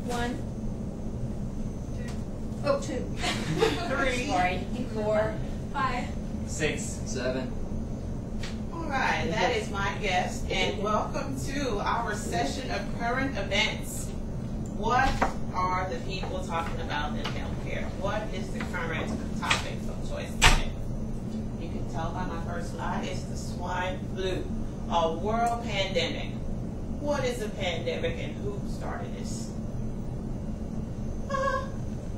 1, 2. Oh, 2. 3. Sorry. 4, 5. 6, 7. All right, that is my guest, and welcome to our session of current events. What are the people talking about in healthcare? What is the current topic of choice today? You can tell by my first slide, it's the swine flu, a world pandemic. What is a pandemic and who started this?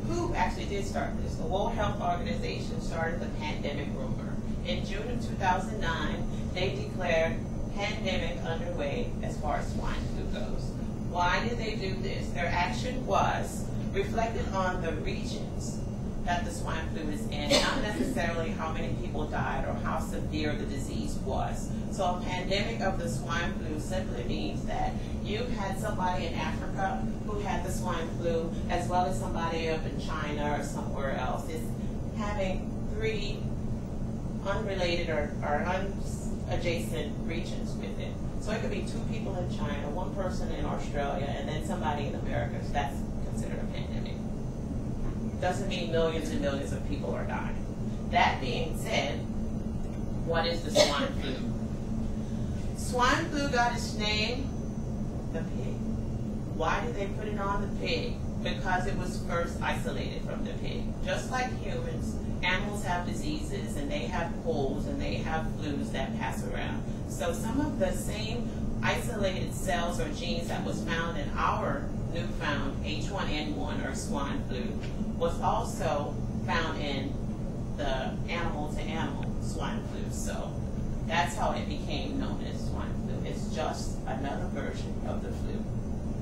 Who actually did start this? The World Health Organization started the pandemic rumor. In June of 2009, they declared pandemic underway as far as swine flu goes. Why did they do this? Their action was reflected on the regions that the swine flu is in, not necessarily how many people died or how severe the disease was. So a pandemic of the swine flu simply means that you had somebody in Africa who had the swine flu, as well as somebody up in China or somewhere else. It's having 3 unrelated or adjacent regions with it. So it could be 2 people in China, 1 person in Australia, and then somebody in America. So that's considered a pandemic. Doesn't mean millions and millions of people are dying. That being said, what is the swine flu? Swine flu got its name, the pig. Why did they put it on the pig? Because it was first isolated from the pig. Just like humans, animals have diseases and they have colds and they have flus that pass around. So some of the same isolated cells or genes that was found in our newfound H1N1 or swine flu was also found in the animal-to-animal swine flu. So that's how it became known as swine flu. It's just another version of the flu.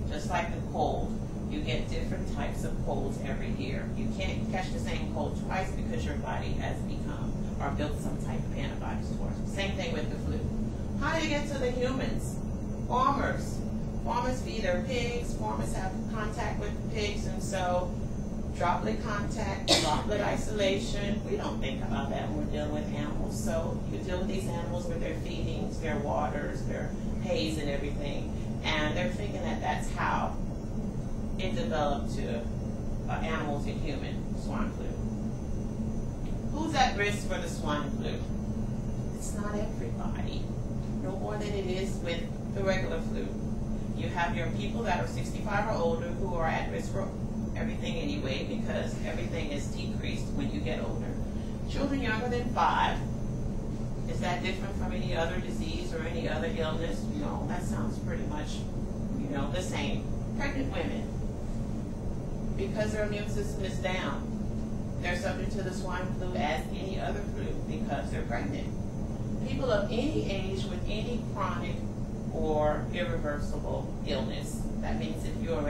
Just like the cold, you get different types of colds every year. You can't catch the same cold twice because your body has become or built some type of antibodies towards it. Same thing with the flu. How do you get to the humans? Farmers. Farmers feed their pigs. Farmers have contact with the pigs, and so droplet contact, droplet isolation. We don't think about that when we're dealing with animals. So you deal with these animals with their feedings, their waters, their haze and everything, and they're thinking that that's how it developed to animals and human swine flu. Who's at risk for the swine flu? It's not everybody, no more than it is with the regular flu. You have your people that are 65 or older who are at risk for everything anyway, because everything is decreased when you get older. Children younger than 5, is that different from any other disease or any other illness? No, that sounds pretty much, the same. Pregnant women, because their immune system is down, they're subject to the swine flu as any other flu because they're pregnant. People of any age with any chronic or irreversible illness. That means if you have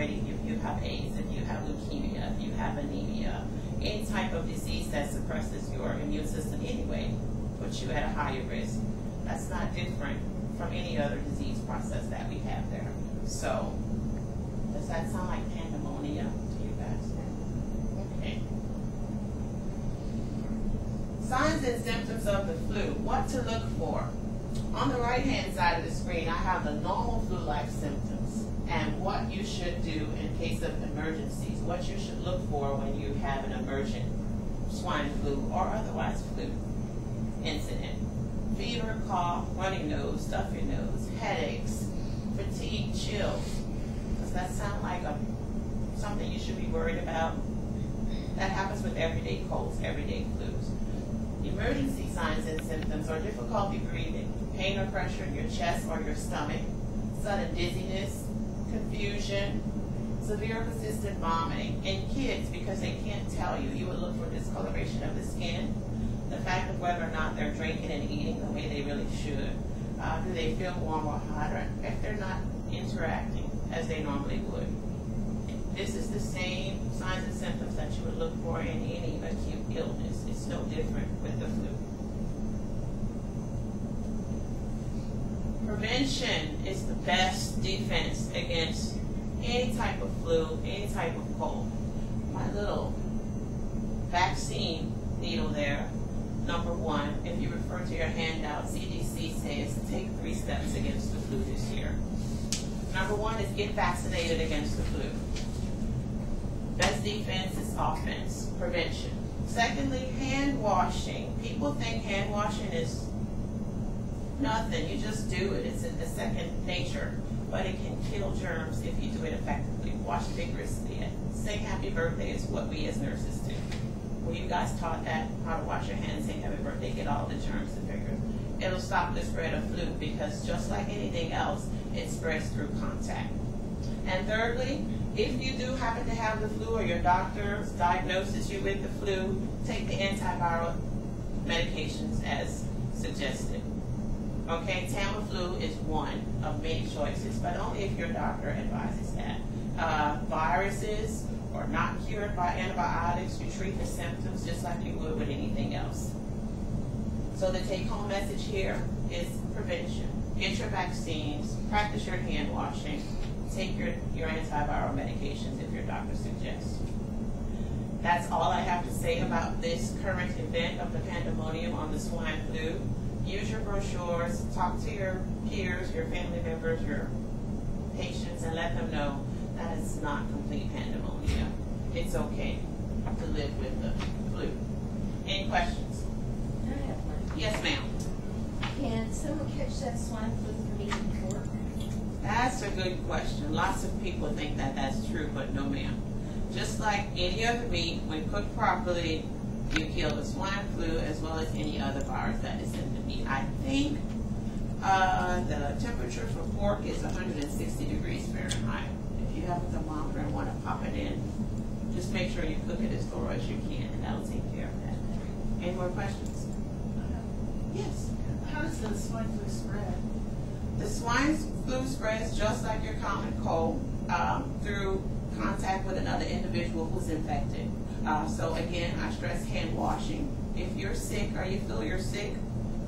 AIDS, if you have leukemia, if you have anemia, any type of disease that suppresses your immune system anyway, puts you at a higher risk. That's not different from any other disease process that we have there. So, does that sound like pandemonium to you guys? Okay. Signs and symptoms of the flu. What to look for. On the right-hand side of the screen, I have the normal flu-like symptoms and what you should do in case of emergencies, what you should look for when you have an emergent swine flu or otherwise flu incident. Fever, cough, runny nose, stuffy nose, headaches, fatigue, chills. Does that sound like something you should be worried about? That happens with everyday colds, everyday flus. Emergency signs and symptoms are difficulty breathing, pain or pressure in your chest or your stomach, sudden dizziness, confusion, severe persistent vomiting. In kids, because they can't tell you, you would look for discoloration of the skin, the fact of whether or not they're drinking and eating the way they really should. Do they feel warm or hot, or if they're not interacting as they normally would. This is the same signs and symptoms that you would look for in any acute illness. It's no different with the flu. Prevention is the best defense against any type of flu, any type of cold. My little vaccine needle there, number 1, if you refer to your handout, CDC says take 3 steps against the flu this year. Number 1 is get vaccinated against the flu. defense, it's offense, prevention. Secondly, hand washing. People think hand washing is nothing. You just do it. It's a second nature. But it can kill germs if you do it effectively. Wash vigorously. Say happy birthday is what we as nurses do. Well, you guys taught that, how to wash your hands, say happy birthday, get all the germs and vigor. It'll stop the spread of flu because just like anything else, it spreads through contact. And thirdly, if you do happen to have the flu or your doctor diagnoses you with the flu, take the antiviral medications as suggested. Okay, Tamiflu is one of many choices, but only if your doctor advises that. Viruses are not cured by antibiotics. You treat the symptoms just like you would with anything else. So the take-home message here is prevention. Get your vaccines, practice your hand washing, take your antiviral medications if your doctor suggests. That's all I have to say about this current event of the pandemonium on the swine flu. Use your brochures, talk to your peers, your family members, your patients, and let them know that it's not complete pandemonium. It's okay to live with the flu. Any questions? I have one. Yes, ma'am. Can someone catch that swine flu from eating pork? That's a good question. Lots of people think that that's true, but no, ma'am. Just like any other meat, when cooked properly, you kill the swine flu as well as any other virus that is in the meat. I think the temperature for pork is 160 degrees Fahrenheit. If you have a thermometer and want to pop it in, just make sure you cook it as thorough as you can, and that'll take care of that. Any more questions? Yes. How does the swine flu spread? The swine flu spreads just like your common cold through contact with another individual who's infected. So again, I stress hand washing. If you're sick or you feel you're sick,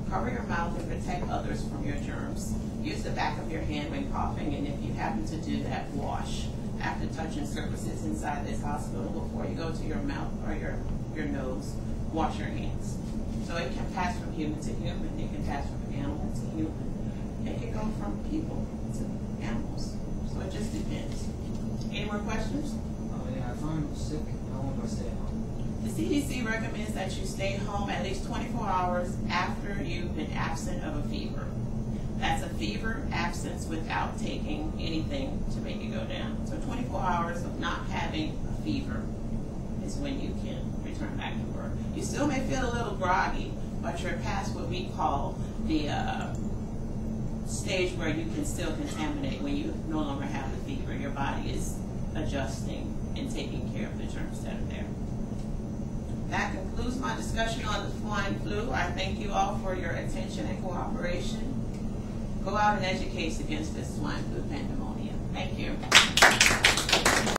cover your mouth and protect others from your germs. Use the back of your hand when coughing, and if you happen to do that, wash. After touching surfaces inside this hospital, before you go to your mouth or your nose, wash your hands. So it can pass from human to human, it can pass from animal to human, it can go from people to animals. So it just depends. Any more questions? Yeah, if I'm sick, how long do I stay at home? The CDC recommends that you stay home at least 24 hours after you've been absent of a fever. That's a fever absence without taking anything to make it go down. So 24 hours of not having a fever is when you can return back to work. You still may feel a little groggy, but you're past what we call the stage where you can still contaminate when you no longer have the fever. Your body is adjusting and taking care of the germs that are there. That concludes my discussion on the swine flu. I thank you all for your attention and cooperation. Go out and educate against this swine flu pandemonium. Thank you.